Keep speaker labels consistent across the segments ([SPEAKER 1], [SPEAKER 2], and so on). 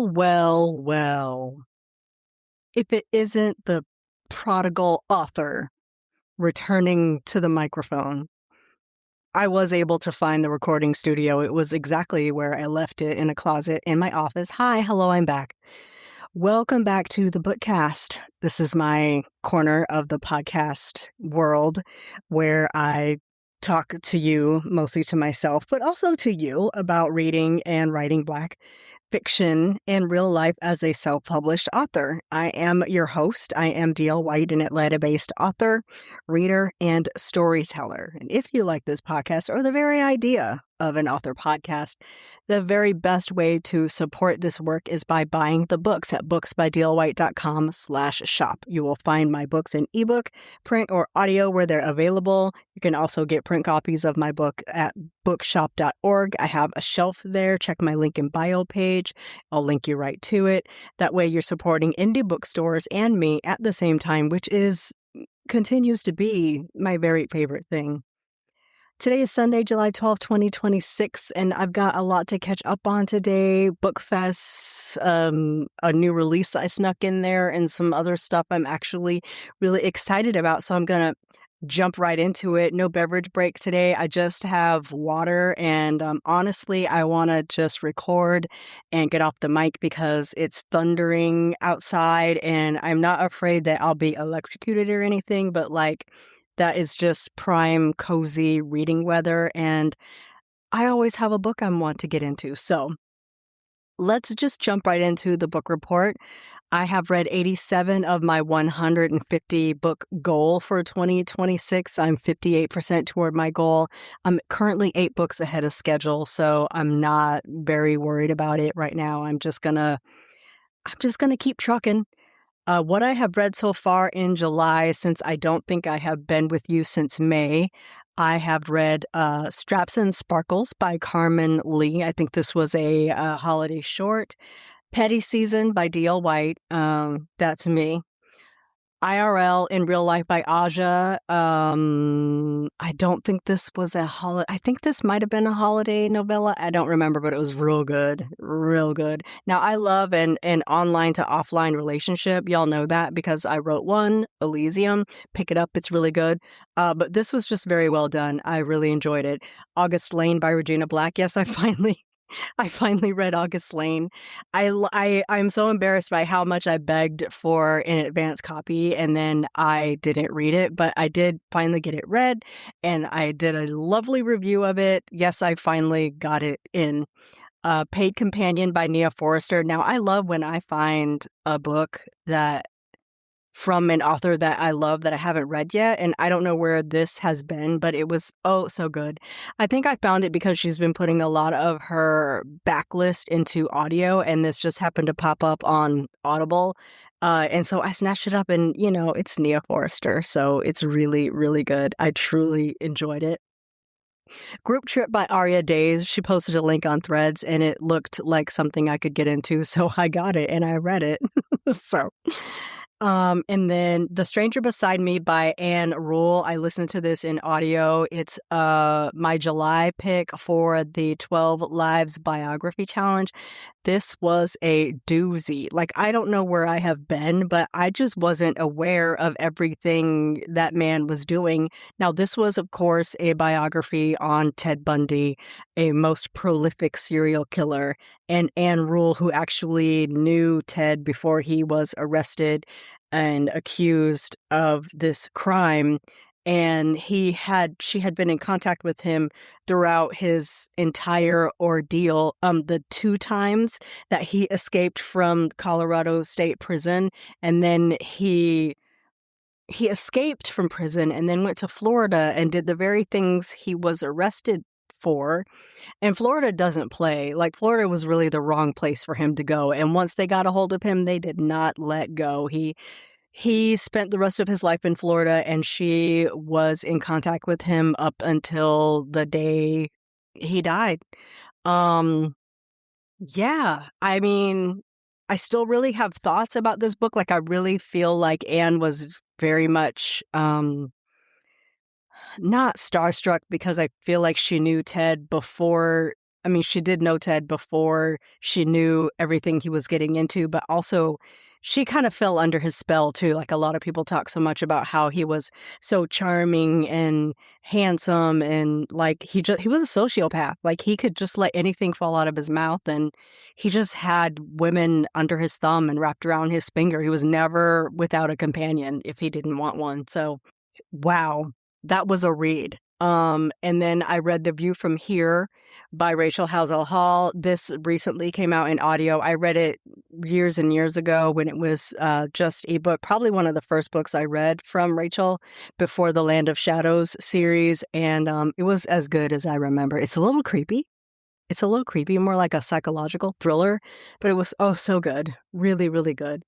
[SPEAKER 1] Well. If it isn't the prodigal author returning to the microphone. I was able to find the recording studio. It was exactly where I left it, in a closet in my office. Hi, hello, I'm back. Welcome back to the Bookcast. This is my corner of the podcast world where I talk to you, mostly to myself, but also to you about reading and writing Black fiction and real life as a self-published author. I am your host. I am D.L. White, an Atlanta-based author, reader, and storyteller. And if you like this podcast or the very idea of an author podcast, the very best way to support this work is by buying the books at booksbydlwhite.com/shop. You will find my books in ebook, print, or audio where they're available. You can also get print copies of my book at bookshop.org. I have a shelf there. Check my link in bio page. I'll link you right to it. That way you're supporting indie bookstores and me at the same time, which continues to be my very favorite thing. Today is Sunday, July 12th, 2026, and I've got a lot to catch up on today. Bookfest, a new release I snuck in there, and some other stuff I'm actually really excited about, so I'm going to jump right into it. No beverage break today. I just have water, and honestly, I want to just record and get off the mic because it's thundering outside, and I'm not afraid that I'll be electrocuted or anything, but that is just prime, cozy reading weather, and I always have a book I want to get into. So let's just jump right into the book report. I have read 87 of my 150 book goal for 2026. I'm 58% toward my goal. I'm currently 8 books ahead of schedule, so I'm not very worried about it right now. I'm just gonna keep trucking. What I have read so far in July, since I don't think I have been with you since May, I have read Straps and Sparkles by Carmen Lee. I think this was a holiday short. Petty Season by D.L. White. That's me. IRL in Real Life by Aja. I don't think this was a holiday. I think this might have been a holiday novella. I don't remember, but it was real good. Real good. Now, I love an online to offline relationship. Y'all know that because I wrote one, Elysium. Pick it up. It's really good. But this was just very well done. I really enjoyed it. August Lane by Regina Black. Yes, I finally read August Lane. I'm so embarrassed by how much I begged for an advance copy, and then I didn't read it, but I did finally get it read, and I did a lovely review of it. Yes, I finally got it in. Paid Companion by Nia Forrester. Now, I love when I find a book that from an author that I love that I haven't read yet, and I don't know where this has been, but it was so good. I think I found it because she's been putting a lot of her backlist into audio, and this just happened to pop up on Audible, and so I snatched it up, and it's Nia Forrester, so it's really, really good. I truly enjoyed it. Group Trip by Aria Days. She posted a link on Threads, and it looked like something I could get into, so I got it and I read it. And then The Stranger Beside Me by Anne Rule. I listened to this in audio. It's my July pick for the 12 Lives Biography Challenge. This was a doozy. I don't know where I have been, but I just wasn't aware of everything that man was doing. Now, this was, of course, a biography on Ted Bundy, a most prolific serial killer, and Anne Rule, who actually knew Ted before he was arrested and accused of this crime. And she had been in contact with him throughout his entire ordeal. The 2 times that he escaped from Colorado State Prison, and then he escaped from prison and then went to Florida and did the very things he was arrested for. And Florida doesn't play. Florida was really the wrong place for him to go. And once they got a hold of him, they did not let go. He spent the rest of his life in Florida, and she was in contact with him up until the day he died. Yeah, I mean, I still really have thoughts about this book. I really feel like Anne was very much not starstruck, because I feel like she knew Ted before I mean, she did know Ted before she knew everything he was getting into, but also she kind of fell under his spell too. Like a lot of people talk so much about how he was so charming and handsome, and like he was a sociopath. Like he could just let anything fall out of his mouth, and he just had women under his thumb and wrapped around his finger. He was never without a companion if he didn't want one. So, wow, that was a read. And then I read The View from Here by Rachel Howzell-Hall. This recently came out in audio. I read it years and years ago when it was just ebook, probably one of the first books I read from Rachel before the Land of Shadows series. And it was as good as I remember. It's a little creepy. It's a little creepy, more like a psychological thriller, but it was, oh, so good. Really, really good.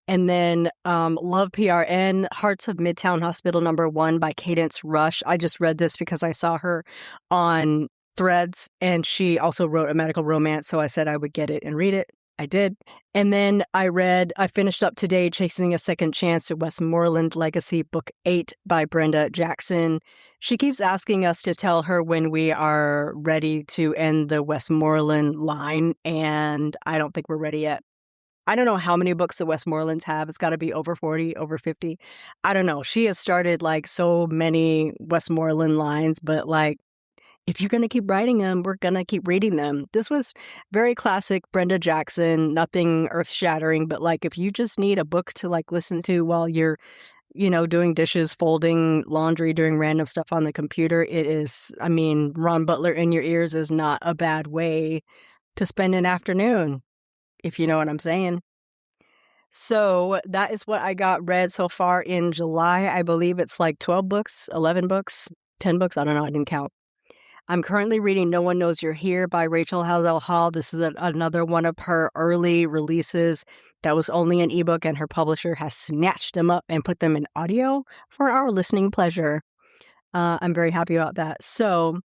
[SPEAKER 1] And then Love PRN, Hearts of Midtown Hospital #1 by Cadence Rush. I just read this because I saw her on Threads, and she also wrote a medical romance, so I said I would get it and read it. I did. And then I finished up today Chasing a Second Chance to Westmoreland Legacy, Book 8 by Brenda Jackson. She keeps asking us to tell her when we are ready to end the Westmoreland line, and I don't think we're ready yet. I don't know how many books the Westmorelands have. It's got to be over 40, over 50. I don't know. She has started like so many Westmoreland lines, but like, if you're going to keep writing them, we're going to keep reading them. This was very classic Brenda Jackson, nothing earth-shattering, but like if you just need a book to like listen to while you're, doing dishes, folding laundry, doing random stuff on the computer, it is, I mean, Ron Butler in your ears is not a bad way to spend an afternoon, if you know what I'm saying. So that is what I got read so far in July. I believe it's like 12 books, 11 books, 10 books. I don't know. I didn't count. I'm currently reading No One Knows You're Here by Rachel Howzell-Hall. This is another one of her early releases that was only an ebook, and her publisher has snatched them up and put them in audio for our listening pleasure. I'm very happy about that. So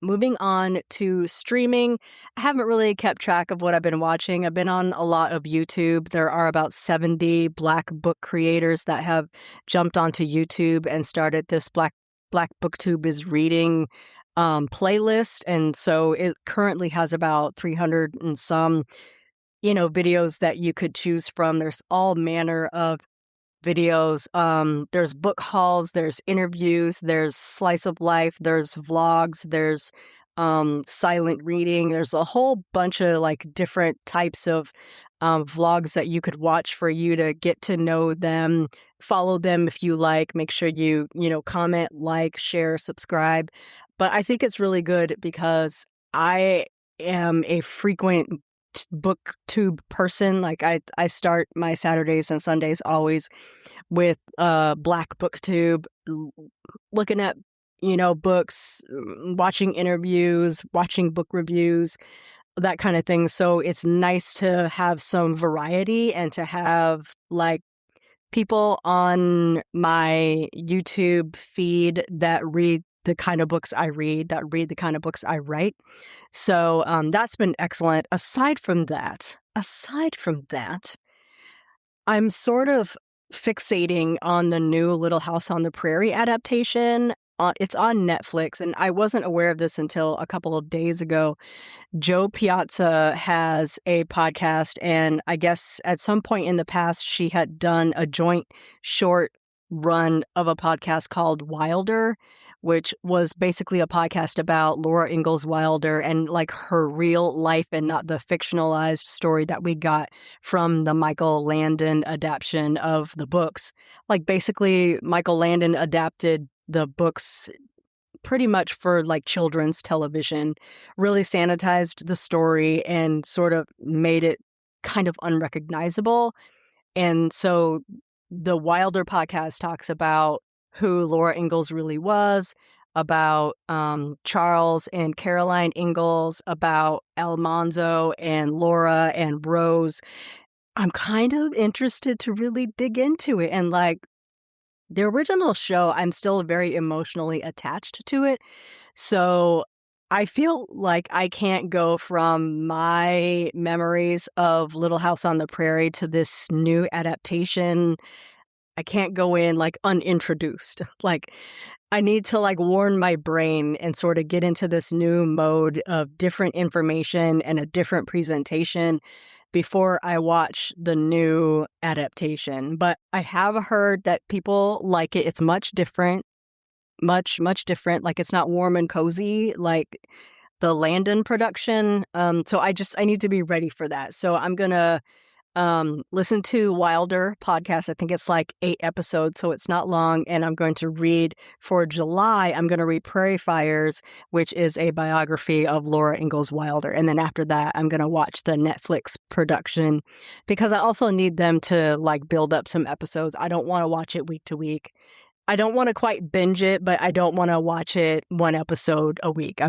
[SPEAKER 1] moving on to streaming, I haven't really kept track of what I've been watching. I've been on a lot of YouTube. There are about 70 Black book creators that have jumped onto YouTube and started this Black Booktube is Reading playlist. And so it currently has about 300 and some, videos that you could choose from. There's all manner of videos. There's book hauls, there's interviews, there's slice of life, there's vlogs, there's silent reading. There's a whole bunch of like different types of vlogs that you could watch for you to get to know them. Follow them if you like. Make sure you comment, like, share, subscribe. But I think it's really good because I am a frequent booktube person. Like I start my Saturdays and Sundays always with Black Booktube, looking at books, watching interviews, watching book reviews, that kind of thing. So it's nice to have some variety and to have like people on my YouTube feed that read the kind of books I read, that read the kind of books I write. So that's been excellent. Aside from that, I'm sort of fixating on the new Little House on the Prairie adaptation. It's on Netflix, and I wasn't aware of this until a couple of days ago. Joe Piazza has a podcast, and I guess at some point in the past, she had done a joint short run of a podcast called Wilder, which was basically a podcast about Laura Ingalls Wilder and like her real life and not the fictionalized story that we got from the Michael Landon adaptation of the books. Like basically Michael Landon adapted the books pretty much for like children's television, really sanitized the story and sort of made it kind of unrecognizable. And so the Wilder podcast talks about who Laura Ingalls really was, about Charles and Caroline Ingalls, about Almanzo and Laura and Rose. I'm kind of interested to really dig into it. And like the original show, I'm still very emotionally attached to it. So I feel like I can't go from my memories of Little House on the Prairie to this new adaptation. I can't go in like unintroduced. Like I need to like warn my brain and sort of get into this new mode of different information and a different presentation before I watch the new adaptation. But I have heard that people like it. It's much different, much different. Like it's not warm and cozy like the Landon production. So I need to be ready for that. So I'm gonna listen to Wilder podcast. I think it's like 8 episodes, so it's not long. And I'm going to read for July. I'm going to read Prairie Fires, which is a biography of Laura Ingalls Wilder. And then after that, I'm going to watch the Netflix production because I also need them to like build up some episodes. I don't want to watch it week to week. I don't want to quite binge it, but I don't want to watch it 1 episode a week.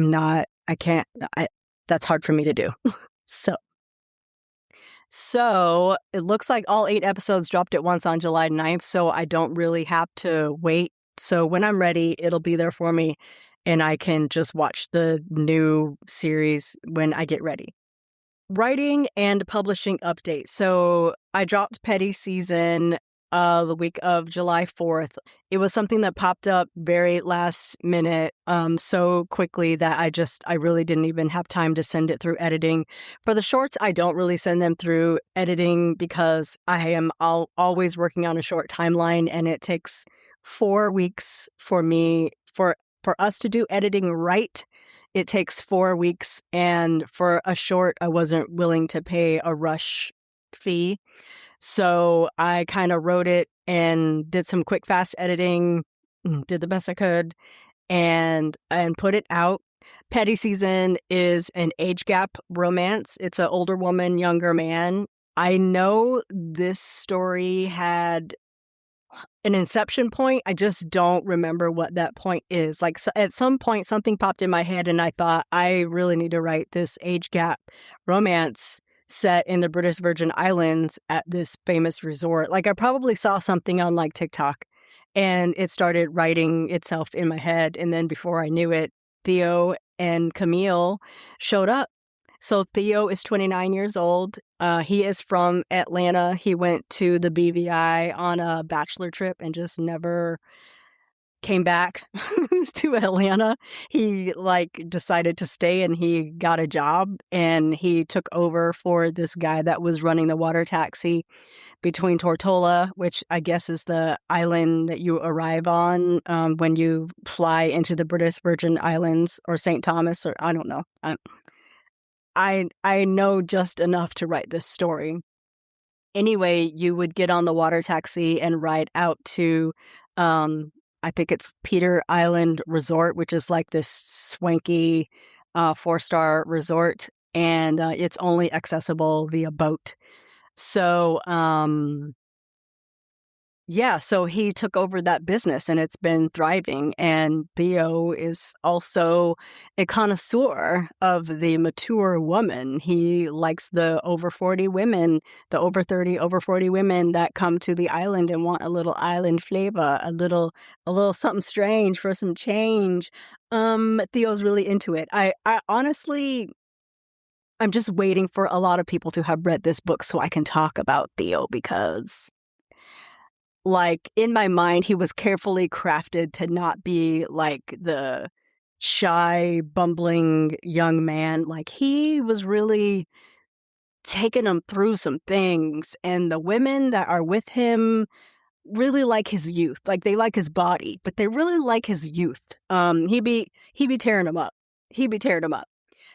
[SPEAKER 1] That's hard for me to do. So it looks like all 8 episodes dropped at once on July 9th, so I don't really have to wait. So when I'm ready, it'll be there for me, and I can just watch the new series when I get ready. Writing and publishing update. So I dropped Petty Season the week of July 4th. It was something that popped up very last minute, so quickly that I really didn't even have time to send it through editing. For the shorts, I don't really send them through editing because I am always working on a short timeline, and it takes 4 weeks for us to do editing right. It takes 4 weeks, and for a short, I wasn't willing to pay a rush fee. So I kind of wrote it and did some quick, fast editing, did the best I could, and put it out. Petty Season is an age gap romance. It's an older woman, younger man. I know this story had an inception point. I just don't remember what that point is. Like at some point, something popped in my head, and I thought, I really need to write this age gap romance set in the British Virgin Islands at this famous resort. Like I probably saw something on like TikTok, and it started writing itself in my head. And then before I knew it, Theo and Camille showed up. So Theo is 29 years old. He is from Atlanta. He went to the BVI on a bachelor trip and just never came back to Atlanta. He like decided to stay, and he got a job, and he took over for this guy that was running the water taxi between Tortola, which I guess is the island that you arrive on when you fly into the British Virgin Islands, or St. Thomas, or I don't know. I know just enough to write this story. Anyway, you would get on the water taxi and ride out to I think it's Peter Island Resort, which is like this swanky 4-star resort, and it's only accessible via boat. So, so he took over that business, and it's been thriving. And Theo is also a connoisseur of the mature woman. He likes the over 40 women, the over 30, over 40 women that come to the island and want a little island flavor, a little something strange for some change. Theo's really into it. I honestly, I'm just waiting for a lot of people to have read this book so I can talk about Theo, because like in my mind, he was carefully crafted to not be like the shy, bumbling young man. Like he was really taking them through some things, and the women that are with him really like his youth. Like they like his body, but they really like his youth. He be tearing them up. He be tearing them up.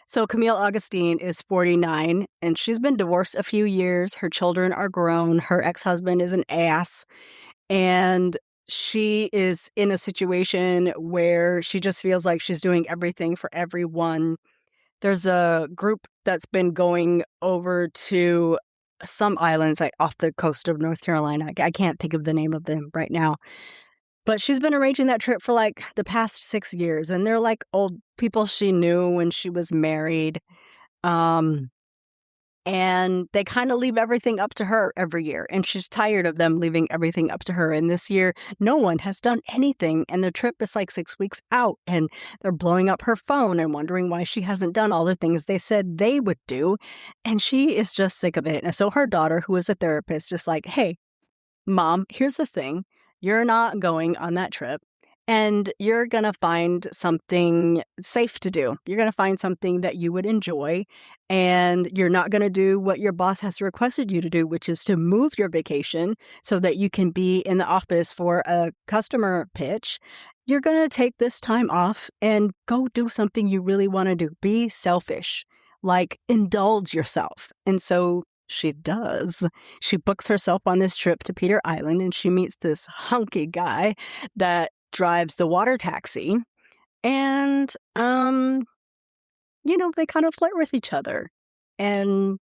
[SPEAKER 1] So Camille Augustine is 49, and she's been divorced a few years. Her children are grown. Her ex-husband is an ass. And she is in a situation where she just feels like she's doing everything for everyone. There's a group that's been going over to some islands like off the coast of North Carolina. I can't think of the name of them right now. But she's been arranging that trip for like the past 6 years. And they're like old people she knew when she was married. And they kind of leave everything up to her every year. And she's tired of them leaving everything up to her. And this year, no one has done anything. And the trip is like 6 weeks out. And they're blowing up her phone and wondering why she hasn't done all the things they said they would do. And she is just sick of it. And so her daughter, who is a therapist, just like, hey, Mom, here's the thing. You're not going on that trip. And you're going to find something safe to do. You're going to find something that you would enjoy, and you're not going to do what your boss has requested you to do, which is to move your vacation so that you can be in the office for a customer pitch. You're going to take this time off and go do something you really want to do. Be selfish, like indulge yourself. And so she does. She books herself on this trip to Peter Island, and she meets this hunky guy that drives the water taxi, and they kind of flirt with each other, and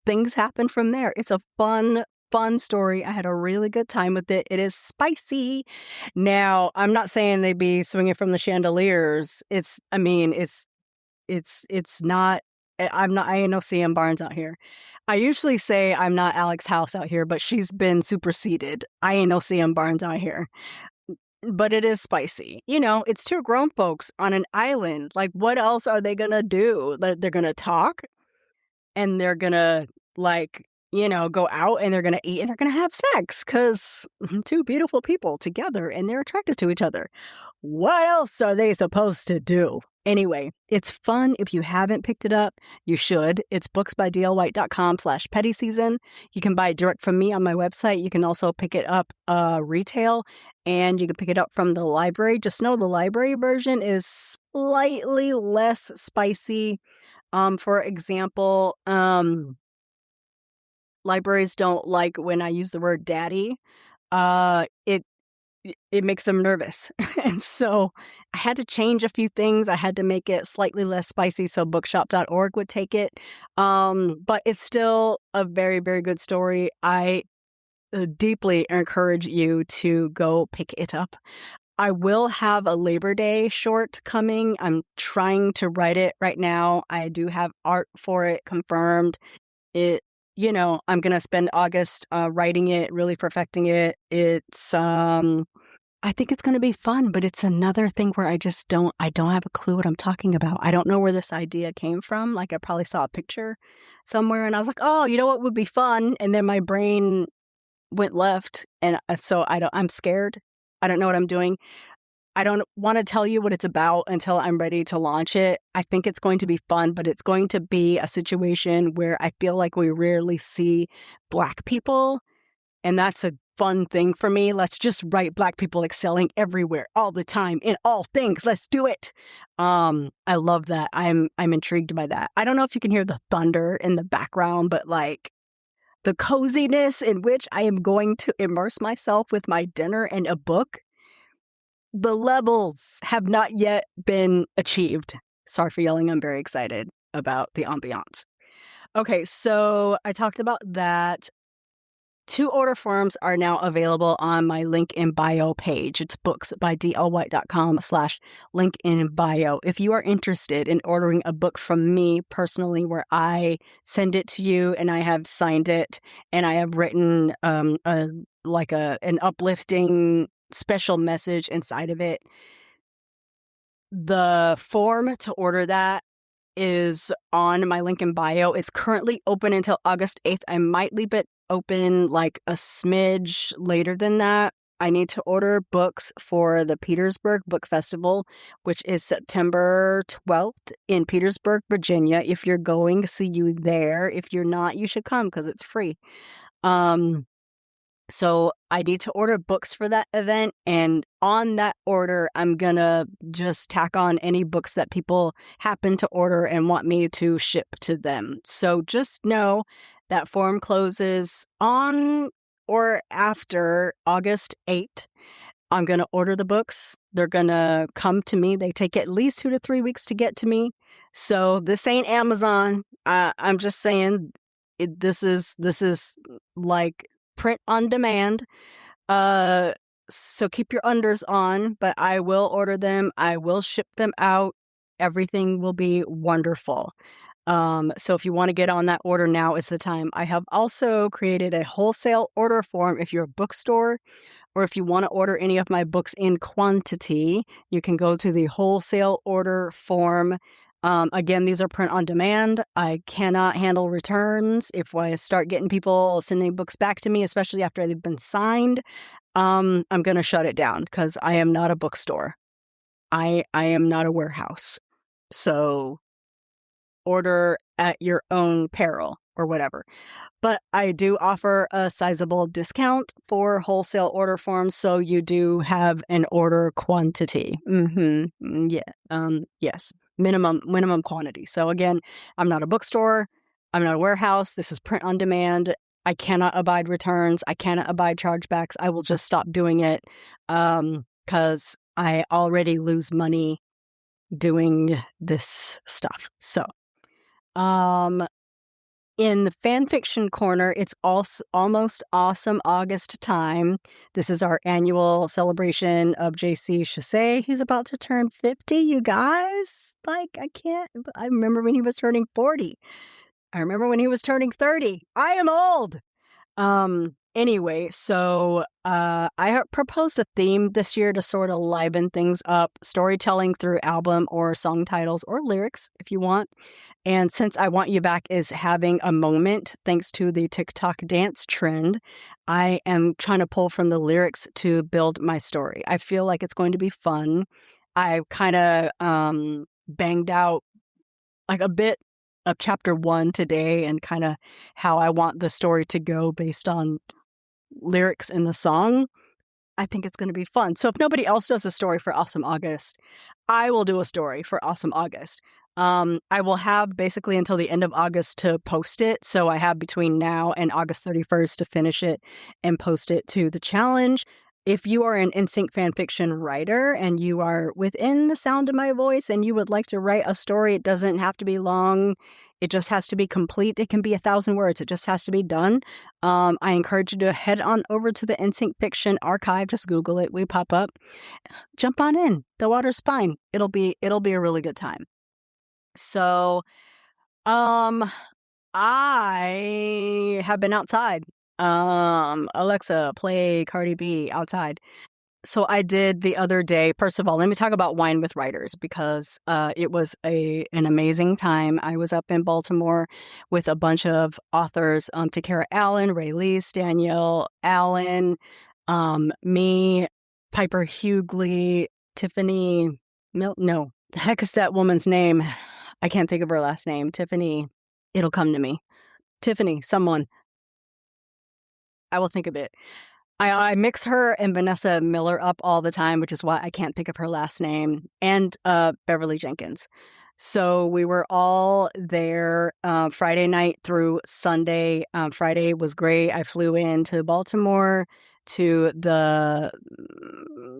[SPEAKER 1] things happen from there. It's a fun story. I had a really good time with it. It is spicy. Now, I'm not saying they be swinging from the chandeliers. It's not. I ain't no CM Barnes out here. I usually say I'm not Alex House out here, but she's been superseded. I ain't no CM Barnes out here. But it is spicy. It's two grown folks on an island. Like, what else are they going to do? They're going to talk, and they're going to, go out, and they're going to eat, and they're going to have sex, because two beautiful people together, and they're attracted to each other. What else are they supposed to do? Anyway, it's fun. If you haven't picked it up, you should. It's booksbydlwhite.com/petty season. You can buy it direct from me on my website. You can also pick it up retail, and you can pick it up from the library. Just know the library version is slightly less spicy. For example, libraries don't like when I use the word daddy. It makes them nervous. And so I had to change a few things. I had to make it slightly less spicy so bookshop.org would take it. But it's still a very, very good story. I deeply encourage you to go pick it up. I will have a Labor Day short coming. I'm trying to write it right now. I do have art for it confirmed. I'm going to spend August writing it, really perfecting it. It's, I think it's going to be fun, but it's another thing where I don't have a clue what I'm talking about. I don't know where this idea came from. Like, I probably saw a picture somewhere and I was like, oh, you know what would be fun? And then my brain went left. And so I'm scared. I don't know what I'm doing. I don't want to tell you what it's about until I'm ready to launch it. I think it's going to be fun, but it's going to be a situation where I feel like we rarely see Black people. And that's a fun thing for me. Let's just write Black people excelling everywhere, all the time, in all things. Let's do it. I love that. I'm intrigued by that. I don't know if you can hear the thunder in the background, but like the coziness in which I am going to immerse myself with my dinner and a book, the levels have not yet been achieved. Sorry for yelling. I'm very excited about the ambiance. Okay, so I talked about that. 2 order forms are now available on my link in bio page. It's booksbydlwhite.com/link in bio. If you are interested in ordering a book from me personally, where I send it to you and I have signed it and I have written an uplifting special message inside of it, the form to order that is on my link in bio. It's currently open until August 8th. I might leave it open like a smidge later than that. I need to order books for the Petersburg Book Festival, which is September 12th in Petersburg, Virginia. If you're going, see you there. If you're not, you should come because it's free. So I need to order books for that event, and on that order, I'm gonna just tack on any books that people happen to order and want me to ship to them. So just know that form closes on or after August 8th. I'm gonna order the books. They're gonna come to me. They take at least 2 to 3 weeks to get to me. So this ain't Amazon. I'm just saying, this is like print on demand. So keep your unders on, but I will order them. I will ship them out. Everything will be wonderful. So if you want to get on that order, now is the time. I have also created a wholesale order form if you're a bookstore, or if you want to order any of my books in quantity, you can go to the wholesale order form. Again, these are print on demand. I cannot handle returns. If I start getting people sending books back to me, especially after they've been signed, I'm going to shut it down because I am not a bookstore. I am not a warehouse. So order at your own peril or whatever. But I do offer a sizable discount for wholesale order forms, so you do have an order quantity. Yes, minimum quantity. So again, I'm not a bookstore. I'm not a warehouse. This is print on demand. I cannot abide returns. I cannot abide chargebacks. I will just stop doing it because I already lose money doing this stuff. So, in the fanfiction corner, it's also almost awesome August time. This is our annual celebration of JC Chassé. He's about to turn 50, you guys. Like, I remember when he was turning 40. I remember when he was turning 30. I am old. Anyway, so I have proposed a theme this year to sort of liven things up, storytelling through album or song titles or lyrics if you want. And since I Want You Back is having a moment thanks to the TikTok dance trend, I am trying to pull from the lyrics to build my story. I feel like it's going to be fun. I kind of banged out like a bit of chapter 1 today and kind of how I want the story to go based on lyrics in the song. I think it's going to be fun. So if nobody else does a story for Awesome August, I will do a story for Awesome August. I will have basically until the end of August to post it. So I have between now and August 31st to finish it and post it to the challenge. If you are an NSYNC fanfiction writer and you are within the sound of my voice and you would like to write a story, it doesn't have to be long. It just has to be complete. It can be 1,000 words. It just has to be done. I encourage you to head on over to the NSYNC Fiction archive. Just Google it. We pop up. Jump on in. The water's fine. It'll be a really good time. So, I have been outside. Alexa, play Cardi B outside. So I did the other day. First of all, let me talk about Wine with Writers because it was an amazing time. I was up in Baltimore with a bunch of authors, Takara Allen, Ray Lease, Danielle Allen, me, Piper Hughley, Tiffany no, the heck is that woman's name? I can't think of her last name. Tiffany, it'll come to me. Tiffany, someone. I will think of it. I mix her and Vanessa Miller up all the time, which is why I can't think of her last name, and Beverly Jenkins. So we were all there Friday night through Sunday. Friday was great. I flew into Baltimore to the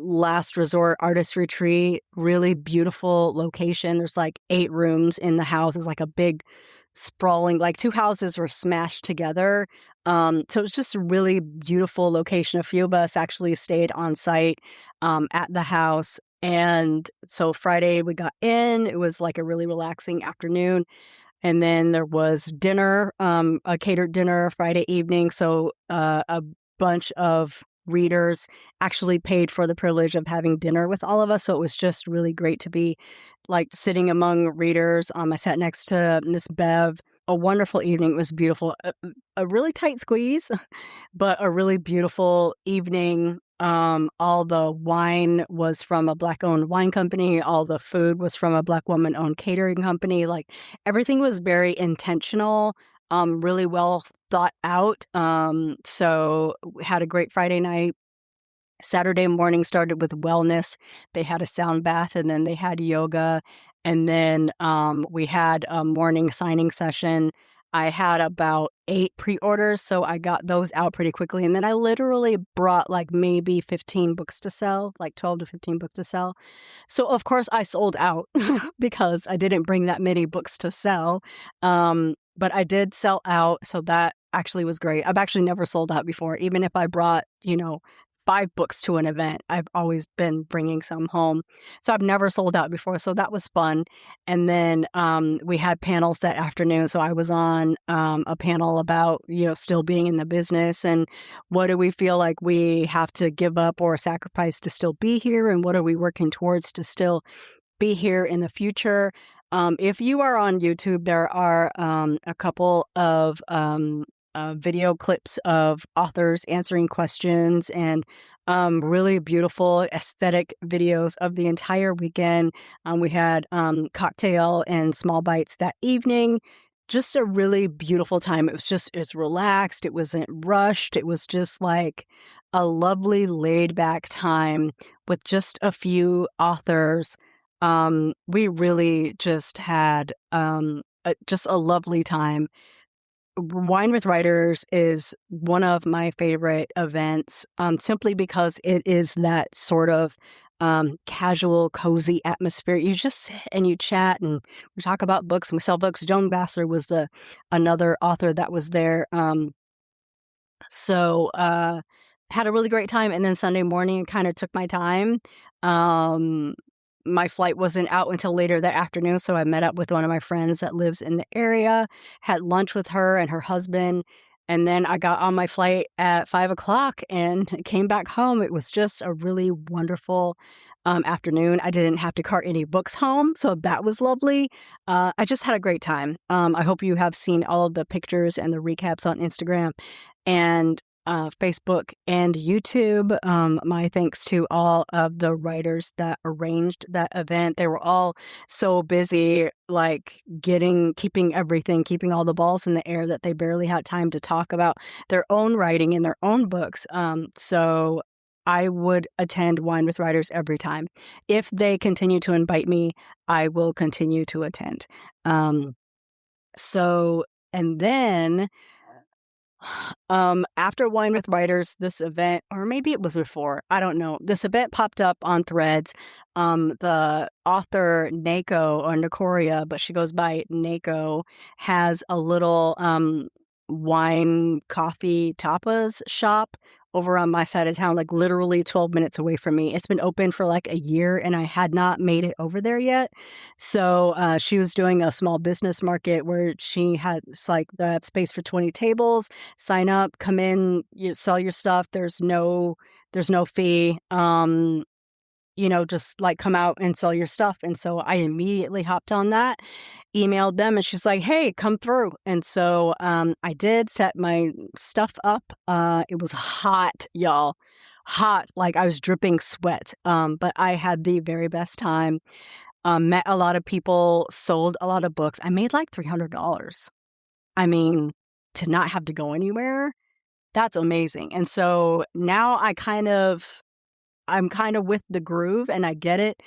[SPEAKER 1] Last Resort Artist Retreat. Really beautiful location. There's like 8 rooms in the house. It's like a big sprawling, like 2 houses were smashed together. So it was just a really beautiful location. A few of us actually stayed on site at the house. And so Friday we got in. It was like a really relaxing afternoon. And then there was dinner, a catered dinner Friday evening. So a bunch of readers actually paid for the privilege of having dinner with all of us. So it was just really great to be like sitting among readers. I sat next to Miss Bev. A wonderful evening. It was beautiful. A really tight squeeze, but a really beautiful evening. All the wine was from a Black-owned wine company. All the food was from a Black woman-owned catering company. Like everything was very intentional, really well thought out. So we had a great Friday night. Saturday morning started with wellness. They had a sound bath and then they had yoga. And then we had a morning signing session. I had about 8 pre-orders, so I got those out pretty quickly. And then I literally brought like maybe 15 books to sell, like 12 to 15 books to sell. So of course I sold out because I didn't bring that many books to sell. But I did sell out, so that actually was great. I've actually never sold out before. Even if I brought, 5 books to an event, I've always been bringing some home. So I've never sold out before. So that was fun. And then we had panels that afternoon. So I was on a panel about, still being in the business and what do we feel like we have to give up or sacrifice to still be here? And what are we working towards to still be here in the future? If you are on YouTube, there are a couple of video clips of authors answering questions and Really beautiful aesthetic videos of the entire weekend. We had cocktail and small bites that evening. Just a really beautiful time. It's relaxed. It wasn't rushed. It was just like a lovely laid back time with just a few authors. We really just had just a lovely time. Wine with Writers is one of my favorite events, simply because it is that sort of casual, cozy atmosphere. You just sit and you chat and we talk about books and we sell books. Joan Bassler was another author that was there. So had a really great time. And then Sunday morning, kind of took my time. My flight wasn't out until later that afternoon, so I met up with one of my friends that lives in the area, had lunch with her and her husband, and then I got on my flight at 5 o'clock and came back home. It was just a really wonderful afternoon. I didn't have to cart any books home, so that was lovely. I just had a great time. I hope you have seen all of the pictures and the recaps on Instagram and Facebook and YouTube. My thanks to all of the writers that arranged that event. They were all so busy, like keeping all the balls in the air that they barely had time to talk about their own writing and their own books. So I would attend Wine with Writers every time. If they continue to invite me, I will continue to attend. And then after Wine with Writers, this event, or maybe it was before, I don't know, this event popped up on Threads. The author Nako, or Nakoria, but she goes by Nako, has a little wine, coffee, tapas shop over on my side of town, like literally 12 minutes away from me. It's been open for like a year and I had not made it over there yet. So she was doing a small business market where she had like the space for 20 tables. Sign up, come in, you sell your stuff. There's no fee. Just like come out and sell your stuff. And so I immediately hopped on that, emailed them, and she's like, hey, come through. And so I did set my stuff up. It was hot, y'all. Hot, like I was dripping sweat. But I had the very best time. Met a lot of people, sold a lot of books. I made like $300. I mean, to not have to go anywhere, that's amazing. And so now I'm kind of with the groove and I get it.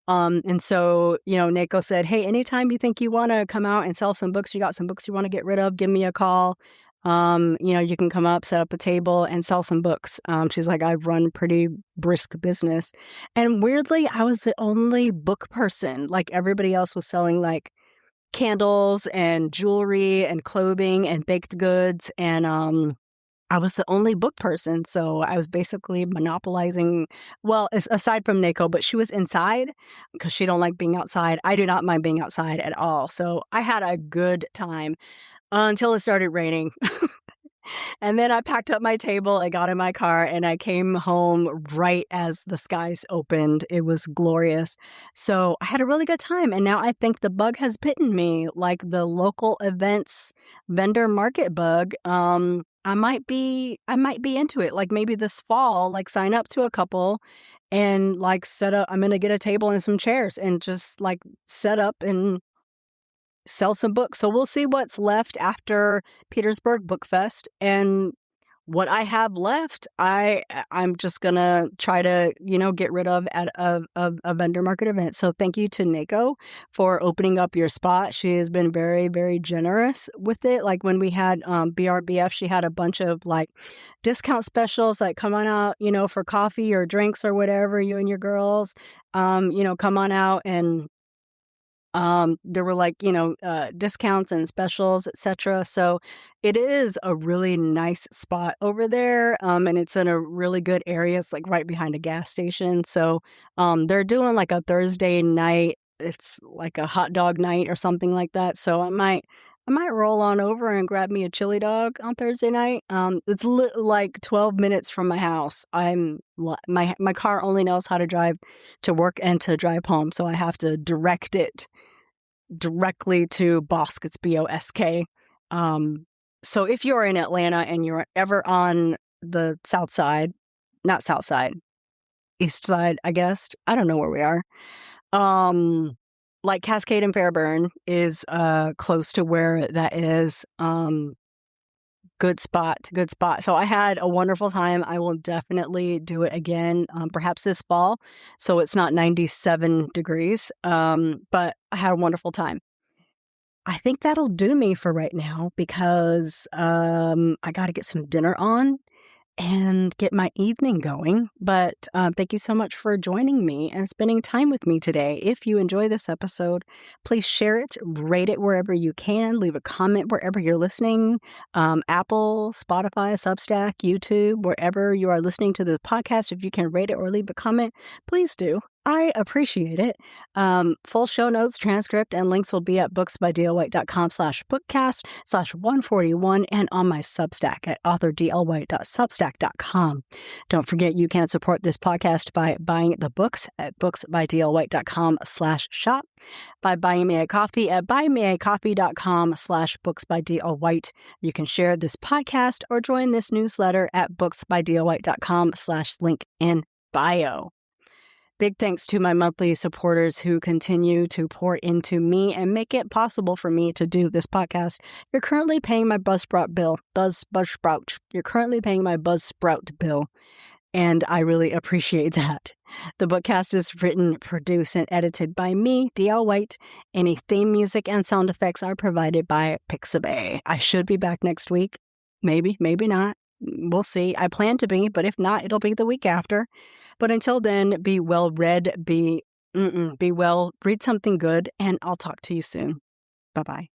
[SPEAKER 1] And so, Nako said, hey, anytime you think you want to come out and sell some books, you got some books you want to get rid of, give me a call. You can come up, set up a table and sell some books. She's like, I run pretty brisk business. And weirdly, I was the only book person. Like everybody else was selling like candles and jewelry and clothing and baked goods. And, I was the only book person, so I was basically monopolizing, well, aside from Nako, but she was inside because she don't like being outside. I do not mind being outside at all, so I had a good time until it started raining. And then I packed up my table, I got in my car, and I came home right as the skies opened. It was glorious. So I had a really good time, and now I think the bug has bitten me, like the local events vendor market bug. I might be into it. Like maybe this fall, like sign up to a couple and like set up, I'm going to get a table and some chairs and just like set up and sell some books. So we'll see what's left after Petersburg Book Fest, and what I have left, I'm just gonna try to get rid of at a vendor market event. So thank you to Nako for opening up your spot. She has been very, very generous with it. Like when we had BRBF, she had a bunch of like discount specials, like come on out, for coffee or drinks or whatever, you and your girls, come on out. And there were like, discounts and specials, etc. So it is a really nice spot over there. And it's in a really good area. It's like right behind a gas station. So they're doing like a Thursday night. It's like a hot dog night or something like that. So I might roll on over and grab me a chili dog on Thursday night. It's like 12 minutes from my house. My car only knows how to drive to work and to drive home. So I have to direct it directly to Bosk. It's BOSK. So if you're in Atlanta and you're ever on the south side, not South Side, East Side, I guess. I don't know where we are. Like Cascade and Fairburn is close to where that is. Good spot. So I had a wonderful time. I will definitely do it again, perhaps this fall, so it's not 97 degrees, but I had a wonderful time. I think that'll do me for right now because I got to get some dinner on and get my evening going. But thank you so much for joining me and spending time with me today. If you enjoy this episode, please share it, rate it wherever you can, leave a comment wherever you're listening, Apple, Spotify, Substack, YouTube, wherever you are listening to this podcast. If you can rate it or leave a comment, please do. I appreciate it. Full show notes, transcript, and links will be at booksbydlwhite.com/bookcast/141 and on my Substack at authordlwhite.substack.com. Don't forget you can support this podcast by buying the books at booksbydlwhite.com/shop, by buying me a coffee at buymeacoffee.com/booksbydlwhite. You can share this podcast or join this newsletter at booksbydlwhite.com/link in bio. Big thanks to my monthly supporters who continue to pour into me and make it possible for me to do this podcast. You're currently paying my Buzzsprout bill. You're currently paying my Buzzsprout bill, and I really appreciate that. The Bookcast is written, produced, and edited by me, D.L. White. Any theme music and sound effects are provided by Pixabay. I should be back next week. Maybe not. We'll see. I plan to be, but if not, it'll be the week after. But until then, be well read, be well, read something good, and I'll talk to you soon. Bye-bye.